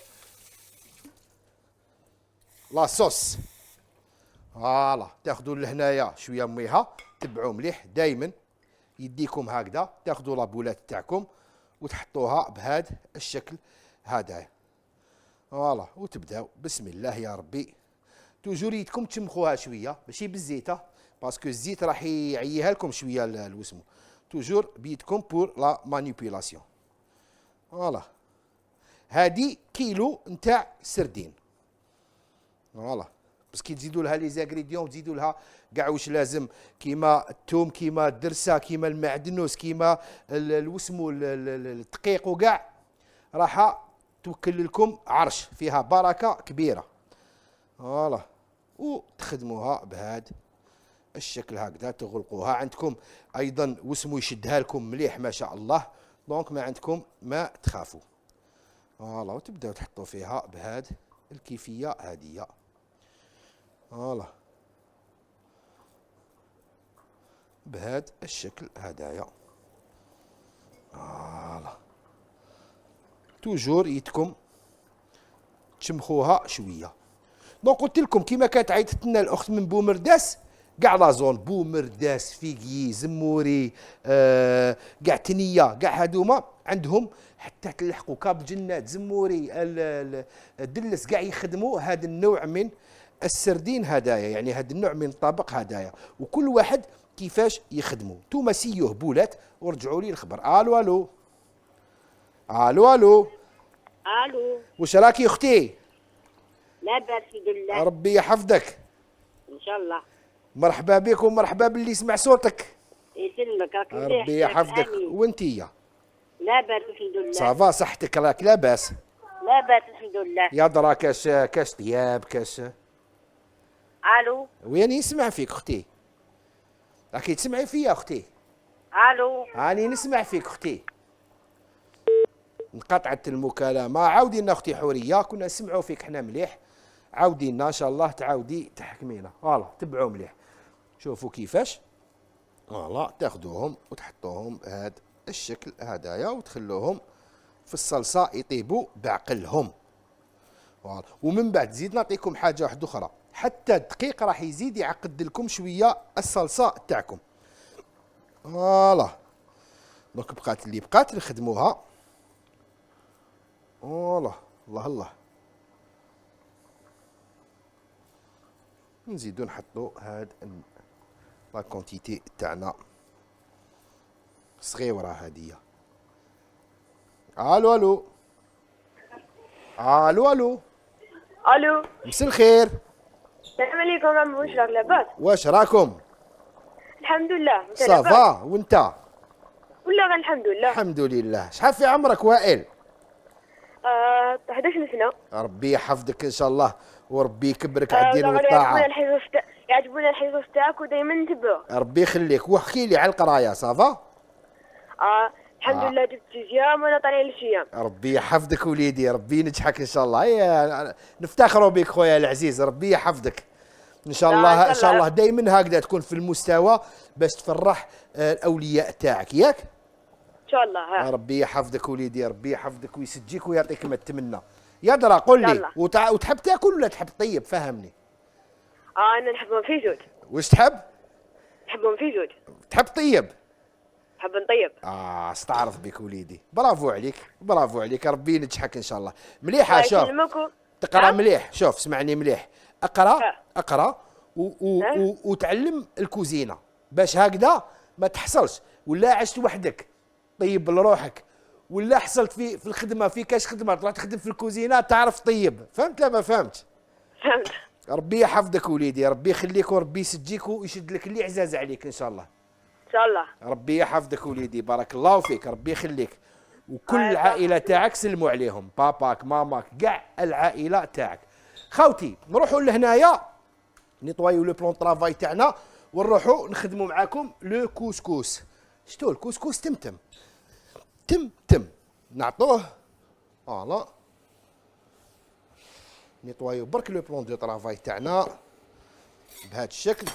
S1: لا صوص. فوالا تاخذوا لهنايا شويه ميها. تبعوا مليح دائما يديكم هكذا، تاخذوا لا بولات تاعكم وتحطوها بهذا الشكل هذايا. فوالا وتبداو بسم الله يا ربي. توجور يدكم تشمخوها شويه ماشي بالزيته، باسكو الزيت راح يعييها لكم شويه الوسمو. توجور بيدكم بور لا مانيبيولاسيون. فوالا هادي كيلو نتاع سردين. فوالا بس كي تزيدوا لها لي زانغريديون تزيدوا لها كاع واش لازم، كيما الثوم كيما الدرسه كيما المعدنوس كيما الوسمو الدقيق وكاع، راح توكل لكم عرش فيها بركه كبيره. فوالا وتخدموها بهذا الشكل هكذا، تغلقوها. عندكم ايضا وسمو يشدها لكم مليح ما شاء الله، دونك ما عندكم ما تخافوا. فوالا وتبداو تحطوا فيها بهذه الكيفيه هذه. فوالا بهذا الشكل هدايا. فوالا توجور يدكم تشمخوها شويه. دونك قلت لكم كيما كانت عيطت لنا الاخت من بومرداس، كاع لا زون بومرداس فيكي زموري كاع تنيه كاع هادوما عندهم حتى تلحقوا كاب جنات زموري الدلس كاع يخدموا هذا النوع من السردين هدايا، يعني هذا النوع من الطبق هدايا، وكل واحد كيفاش يخدموا. نتوما سيوه بولات ورجعوا لي الخبر. الو الو الو الو
S5: الو،
S1: واش راكي اختي؟
S5: لاباس الحمد لله.
S1: ربي يحفظك.
S5: ان شاء الله.
S1: مرحبا بك ومرحبا باللي يسمع صوتك.
S5: يسلمك، راك مليح؟
S1: ربي يحفظك.
S5: آمين.
S1: وانتيا
S5: لاباس الحمد لله.
S1: صافا صحتك راك لاباس؟
S5: لاباس الحمد لله.
S1: يا درا كاش طياب كاش.
S5: الو
S1: وياني نسمع فيك اختي. راكي تسمعي فيا اختي؟
S5: الو،
S1: راني نسمع فيك اختي. انقطعت المكالمة. عاودي لنا اختي حورية، كنا نسمعوا فيك حنا مليح. عاودي لنا ان شاء الله تعاودي تحكمينا. فوالا تبعوا مليح. شوفوا كيفاش. فوالا تاخذوهم وتحطوهم بهذا الشكل هدايا وتخلوهم في الصلصة يطيبوا بعقلهم. فوالا ومن بعد زيد نعطيكم حاجة واحدة أخرى، حتى الدقيق راح يزيد يعقد لكم شوية الصلصة تاعكم. فوالا دونك بقات اللي بقات نخدموها. فوالا الله الله. نزيدو نحطو هاد لا كونتيتي تاعنا صغيرة هادية. الو الو الو الو
S6: الو،
S1: مسا الخير.
S6: السلام عليكم. عم واش راك لاباس؟
S1: واش راكم؟
S6: الحمد لله. انت لاباس؟
S1: صافا وانت؟
S6: ولا غير الحمد لله.
S1: الحمد لله. شحال في عمرك وائل؟
S6: 11 سنه.
S1: ربي يحفظك ان شاء الله وربي يكبرك على الدين والطاعة.
S6: يعجبونا الحصص تاعك ودائما نتبعوه.
S1: ربي يخليك. واحكي لي على القرايه. صافا؟
S6: الحمد لله جبت جيام وانا طالع للشيام.
S1: ربي يحفظك وليدي، ربي ينجحك ان شاء الله. نفتخروا بك خويا العزيز، ربي يحفظك ان شاء الله. ان شاء الله دائما هكذا تكون في المستوى باش تفرح الاولياء تاعك ياك.
S6: ان شاء الله.
S1: ربي يحفظك وليدي، ربي يحفظك ويسجيك ويعطيك ما تتمنى. يا درا قول لي وتحب تاكل ولا تحب طيب؟ فهمني.
S6: انا نحبهم في زوج.
S1: واش تحب؟
S6: نحبهم في زوج.
S1: تحب طيب؟
S6: نحب نطيب.
S1: استعرف بك وليدي. برافو عليك برافو عليك، ربي ينجحك ان شاء الله. مليحه. شوف تقرا مليح. شوف اسمعني مليح. اقرا وتعلم الكوزينه باش هكذا ما تحصلش ولا عشت وحدك طيب لروحك، ولا حصلت في الخدمه في كاش خدمه تروح تخدم في الكوزينه تعرف طيب. فهمت لا ما فهمتش؟
S6: فهمت.
S1: ربي يحفظك وليدي، ربي يخليك وربي يسجيك ويشد لك اللي عزاز عليك ان شاء الله.
S6: ان شاء الله.
S1: ربي يحفظك وليدي، بارك الله فيك، ربي يخليك. وكل العائله تاعك سلموا عليهم، باباك ماماك كاع العائله تاعك. خوتي نروحوا لهنايا نيطوايو لو بلون طرافاي تاعنا ونروحوا نخدموا معاكم لو كوسكوس. شتو الكوسكوس؟ تمتم نعطوه. فوالا نيطوايو برك لو بلون دو طرافاي تاعنا بهذا الشكل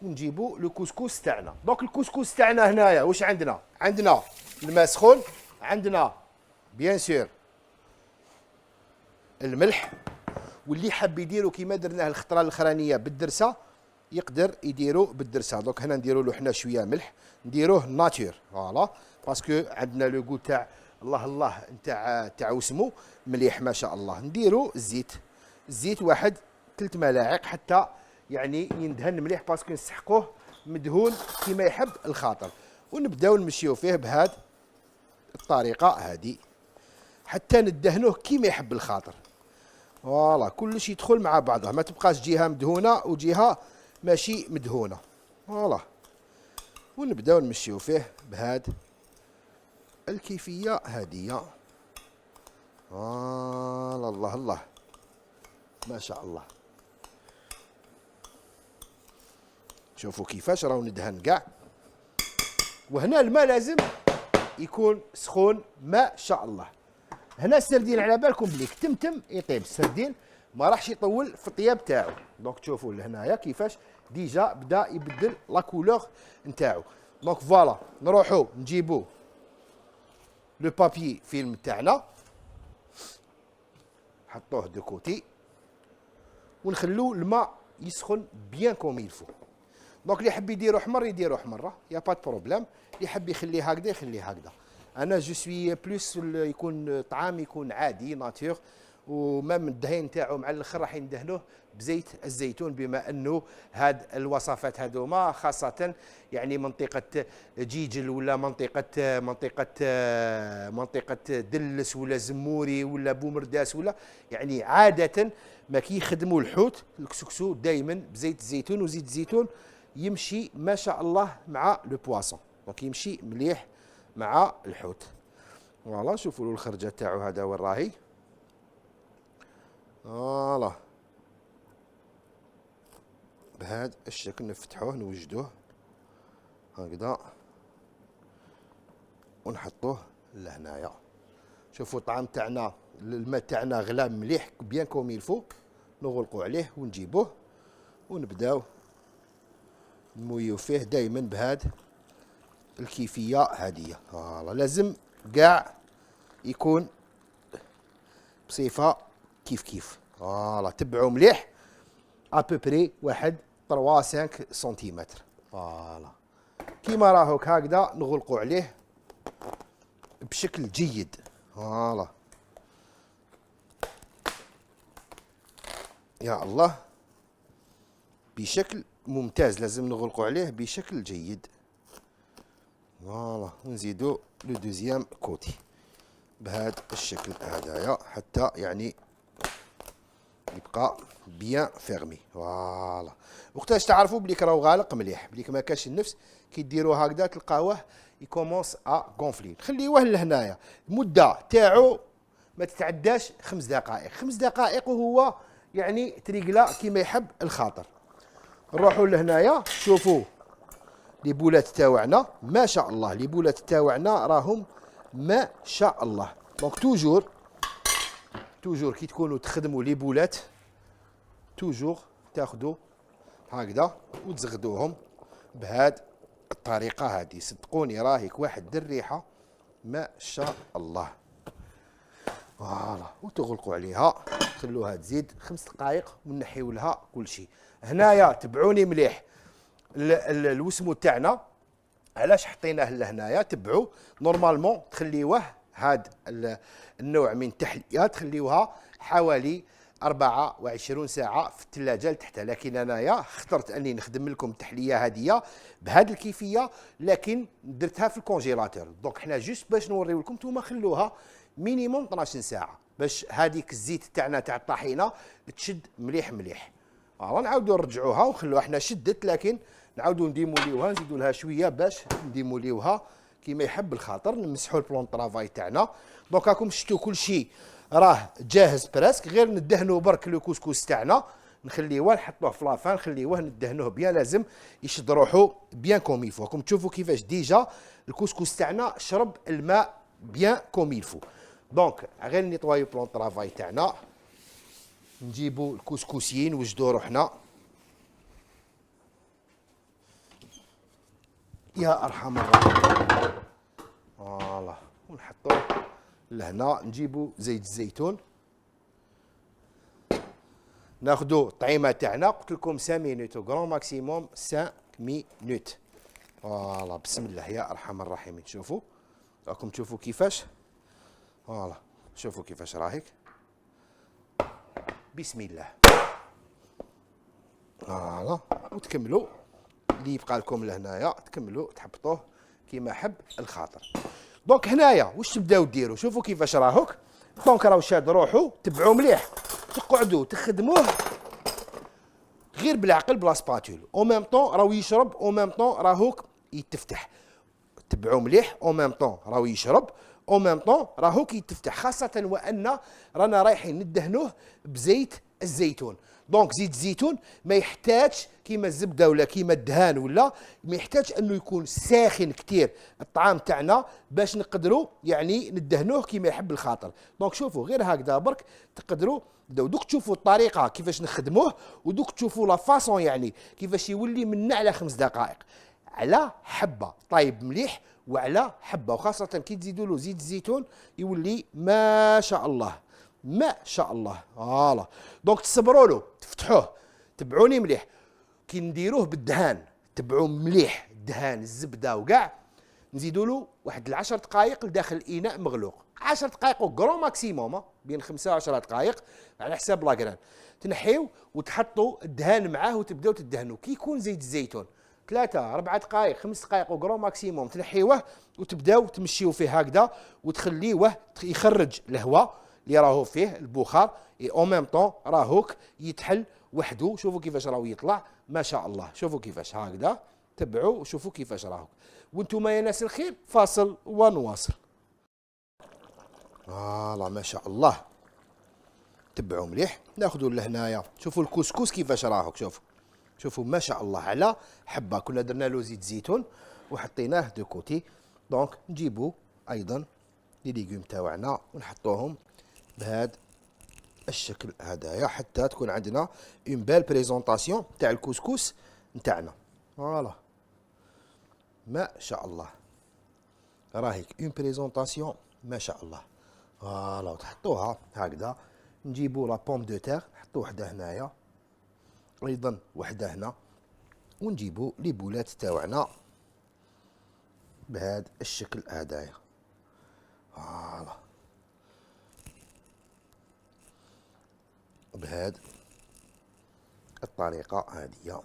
S1: ونجيبوا لو كوسكوس تاعنا. دونك الكوسكوس تاعنا هنايا واش عندنا؟ عندنا الماء سخون، عندنا بيان سور الملح، واللي حاب يديروا كيما درناه الخطره الاخرانيه بالدرسه يقدر يديرو بالدرسه. دونك هنا نديرو له حنا شويه ملح، نديروه ناتور فوالا، باسكو عندنا لو غو تاع الله الله تاع وسمو مليح ما شاء الله. نديرو الزيت واحد 3 ملاعق حتى يعني يندهن مليح، باسكو نسحقوه مدهون كيما يحب الخاطر، ونبداو نمشيو فيه بهاد الطريقه هادي حتى ندهنوه كيما يحب الخاطر. فوالا كلش يدخل مع بعضه، ما تبقاش جهه مدهونه وجهه ماشي مدهونه. فوالا ونبداو نمشيو فيه بهاد الكيفيه هاديه. فوالا الله الله ما شاء الله. شوفوا كيفاش راهو ندهن كاع. وهنا الماء لازم يكون سخون ما شاء الله. هنا السردين على بالكم بلي تمتم يطيب السردين، ما راحش يطول في الطياب تاعو. دونك تشوفوا لهنايا كيفاش ديجا بدا يبدل لا كولور نتاعو. دونك فوالا نروحوا نجيبوا لو بابي فيلم تاعنا، نحطوه دو كوتي ونخلو الماء يسخن بيان كوم يلفو. دونك اللي يحب يديرو حمر يديرو حمر، يا با بروبليم. اللي يحب يخليه هكذا يخليه هكذا. انا جو سوي بلوس يكون طعام يكون عادي ناتور، ومام الدهين تاعو مع الاخر راح يندهنوه بزيت الزيتون، بما انه هاد الوصفات هذوما خاصه يعني منطقه جيجل ولا منطقه دلس ولا زموري ولا بومرداس ولا يعني عاده ما كيخدموا الحوت الكسكسو دائما بزيت الزيتون، وزيت الزيتون يمشي ما شاء الله مع لو بواسون، دونك يمشي مليح مع الحوت. فوالا شوفوا له الخرجه تاعو هذا وين راهي. فوالا بهذا الشكل نفتحوه نوجدوه هكذا ونحطوه لهنايا. شوفوا الطعام تاعنا الماء تاعنا غلا مليح بيان كوم يلفو، نغلقوا عليه ونجيبوه ونبداو نمويو فيه دائما بهاد الكيفيه هاديه. فوالا لازم كاع يكون بصفه كيف. فوالا تبعوا مليح ابوبري واحد 3 5 سنتيمتر. فوالا كيما راهوك هكذا نغلقوا عليه بشكل جيد. فوالا يا الله بشكل ممتاز، لازم نغلقوا عليه بشكل جيد. فوالا ونزيدو لو دوزيام كوتي بهذا الشكل هذايا حتى يعني يبقى بيان فيرمي. فوالا وقتاش تعرفوا بلي راهو غالق مليح، بلي ما كاش النفس كي ديروه هكذا تلقاوه يكومونس ا غونفلي. نخليوه لهنايا المده تاعو ما تتعداش 5 دقائق، 5 دقائق وهو يعني تريقلا كيما يحب الخاطر. نروحوا لهنايا شوفوا لي بولات تاوعنا ما شاء الله، لي بولات تاوعنا راهم ما شاء الله. دونك توجور كي تكونوا تخدموا لي بولات توجور تاخذوا هكذا وتزغدوهم بهاد الطريقه هذه. صدقوني راهيك واحد الريحه ما شاء الله. فوالا وتغلقوا عليها تخلوها تزيد 5 دقائق ونحيو لها كل شيء. هنايا تبعوني مليح الوسمو تاعنا علاش حطيناه لهنايا. تبعوا نورمالمون تخليوه هاد النوع من التحليه تخليوها حوالي 24 ساعه في الثلاجه لتحتها، لكن انايا اخترت اني نخدم لكم التحليه هذه بهذه الكيفيه، لكن درتها في الكونجيلاتور. دونك حنا جوست باش نوريو لكم، نتوما خلوها مينيموم 12 ساعه باش هذيك الزيت تاعنا تاع الطحينه تشد مليح مليح. فوالا نعاودوا نرجعوها ونخلوها. حنا شدت لكن نعاودوا نديموليوها، نزيدوا لها شويه باش نديموليوها كيما يحب الخاطر. نمسحوا البلون طرافاي تاعنا. دونك راكم شفتوا كل شيء راه جاهز براسك، غير ندهنوا برك لو كوسكوس تاعنا نخليوه نحطوه في لافان نخليوه ندهنوه بيان، لازم يشد روحو بيان كوم يلفو. راكم تشوفوا كيفاش ديجا الكوسكوس تاعنا شرب الماء بيان كوم يلفو. دونك غير نيطوايو بلون طرافاي تاعنا، نجيبوا الكسكسيين نوجدوا روحنا. يا ارحم الراحمين. فوالا ونحطوه لهنا. نجيبوا زيت الزيتون ناخذوا الطعيمه تاعنا، قلت لكم 5 مينوت وغران ماكسيموم 5 مينوت. فوالا بسم الله يا ارحم الراحمين. شوفوا راكم تشوفوا كيفاش، فوالا شوفوا كيفاش راهيك. بسم الله. فوالا وتكملوا اللي يبقى لكم لهنايا، تكملوا تحبطوه كيما حب الخاطر. دونك هنايا واش تبداو ديروا؟ شوفوا كيفاش راهوك. دونك راهو شاد روحو، تبعوا مليح، تقعدوا تخدموه غير بالعقل بلا سباتول. او ميم طون راهو يشرب، او ميم طون راهوك يتفتح. تبعوا مليح، او ميم طون راهو يشرب، او ميم طون راهوك يتفتح، خاصة وان رانا رايحين ندهنوه بزيت الزيتون. دونك زيت الزيتون ما يحتاجش كيما الزبده ولا كيما الدهان، ولا ما يحتاج انه يكون ساخن كتير الطعام تاعنا باش نقدروا يعني ندهنوه كيما يحب الخاطر. دونك شوفوا غير هكذا برك تقدروا دوك تشوفوا الطريقه كيفاش نخدموه، ودوك تشوفوا لا فاصون يعني كيفاش يولي منا على 5 دقائق على حبه طايب مليح، وعلى حبه، وخاصه كي تزيدوا له زيت الزيتون يولي ما شاء الله ما شاء الله. فوالا دونك تصبروا له، تفتحوه، تبعوني مليح. كي نديروه بالدهان تبعوا مليح الدهان الزبده وكاع، نزيدوا له واحد 10 دقائق لداخل الاناء مغلوق، 10 دقائق وكرو ماكسيموم، بين 5 و 10 دقائق على حساب لاكران. تنحيو وتحطوا الدهان معاه وتبداو تدهنوا. كي يكون زيت الزيتون 3 4 دقائق 5 دقائق وكرو ماكسيموم، تنحيوه وتبداو تمشيو فيه هكذا وتخليوه يخرج الهواء اللي راهو فيه البخار، او ميم طون راهوك يتحل وحده. شوفوا كيفاش راهو يطلع ما شاء الله. شوفوا كيفاش هكذا، تبعوا وشوفوا كيفاش راهو. وانتم يا ناس الخير فاصل ونواصل. فوالا ما شاء الله، تبعوا مليح. ناخذوا لهنايا شوفوا الكسكس كيفاش راهوك. شوفوا ما شاء الله على حبه. كنا درنا له زيت زيتون وحطيناه دو كوتي. دونك نجيبوا ايضا لي ليغوم تاعنا ونحطوهم بهذا الشكل هدايا حتى تكون عندنا اون بال بريزونطاسيون تاع الكسكس نتاعنا. فوالا ما شاء الله راهيك اون بريزونطاسيون ما شاء الله. فوالا وتحطوها هكذا. نجيبوا لا بوم دو تير نحطو وحده هنايا، ايضا وحده هنا، ونجيبوا لي بولات تاعنا بهذا الشكل هدايا. فوالا بهذه الطريقة هذه.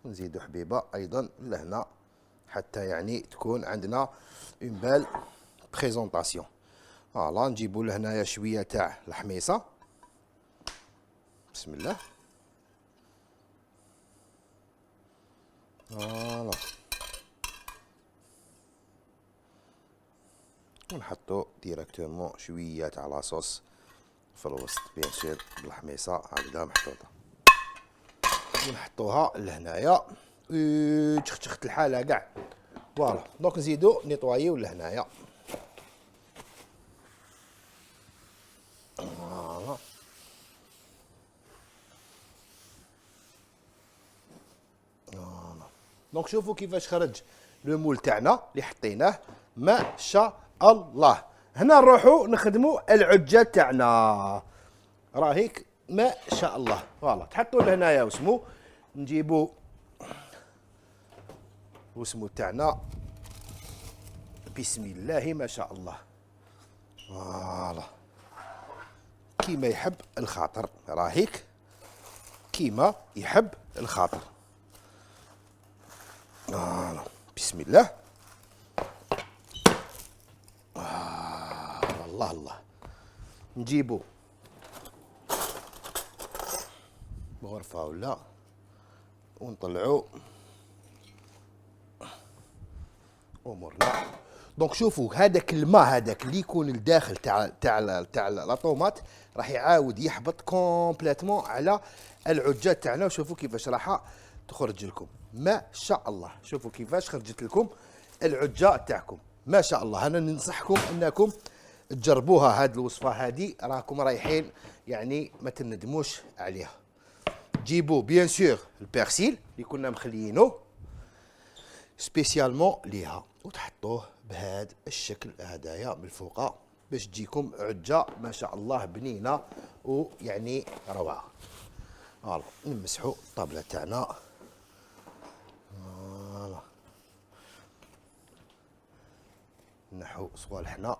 S1: نزيدو حبيبة أيضا لهنا حتى يعني تكون عندنا اون بال بريزونطاسيون. فوالا نجيبو لهنايا شوية تاع الحميصة. بسم الله. فوالا ونحطو ديراكتومون شوية تاع لاصوص في الوسط بيان سور بالحميصه هكذا محطوطه، ونحطوها لهنايا تشخت الحاله كاع. فوالا دونك نزيدو نيطوايو لهنايا. فوالا دونك شوفوا كيفاش خرج لو مول تاعنا اللي حطيناه ما شاء الله. هنا نروحوا نخدموا العجه تاعنا راهيك ما شاء الله. فوالا تحطوا لهنايا واسمو، نجيبوا واسمو تاعنا بسم الله ما شاء الله. فوالا كيما يحب الخاطر راهيك، كيما يحب الخاطر. فوالا بسم الله. الله الله. نجيبو بغرفة ولا ونطلعو امورنا. دونك شوفوا هذاك الماء هذاك اللي يكون الداخل تاع لا طوماط راح يعاود يحبط كومبليتمون على العجه تاعنا. وشوفوا كيفاش راح تخرج لكم ما شاء الله. شوفوا كيفاش خرجت لكم العجه تاعكم ما شاء الله. انا ننصحكم انكم تجربوها هذه الوصفه هذه، راكم رايحين يعني ما تندموش عليها. جيبوا بيان سور البيرسيل اللي كنا مخليينه سبيسيالمون ليها، وتحطوه بهذا الشكل هدايا من الفوق باش تجيكم عجه ما شاء الله بنينه ويعني روعه. فوالا نمسحوا الطابله تاعنا. فوالا نحو صوالحنا.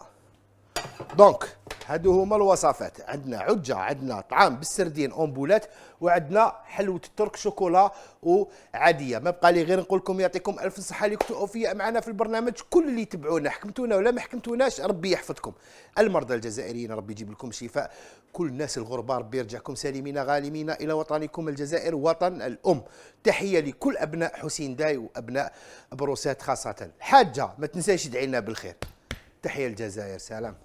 S1: دونك هادو هما الوصفات، عندنا عجه، عندنا طعام بالسردين اونبولات، وعندنا حلوه الترك شوكولا وعاديه. ما بقى لي غير نقول لكم يعطيكم الف صحه اللي كنتوا اوفياء معنا في البرنامج. كل اللي يتبعونا حكمتونا ولا ما حكمتوناش ربي يحفظكم. المرضى الجزائريين ربي يجيب لكم شفاء. كل الناس الغرباء ربي يرجعكم سالمين غانمين الى وطنكم الجزائر وطن الام. تحيه لكل ابناء حسين داي وابناء بروسات خاصه. الحاجه ما تنساش تدعي لنا بالخير. تحيه الجزائر. سلام.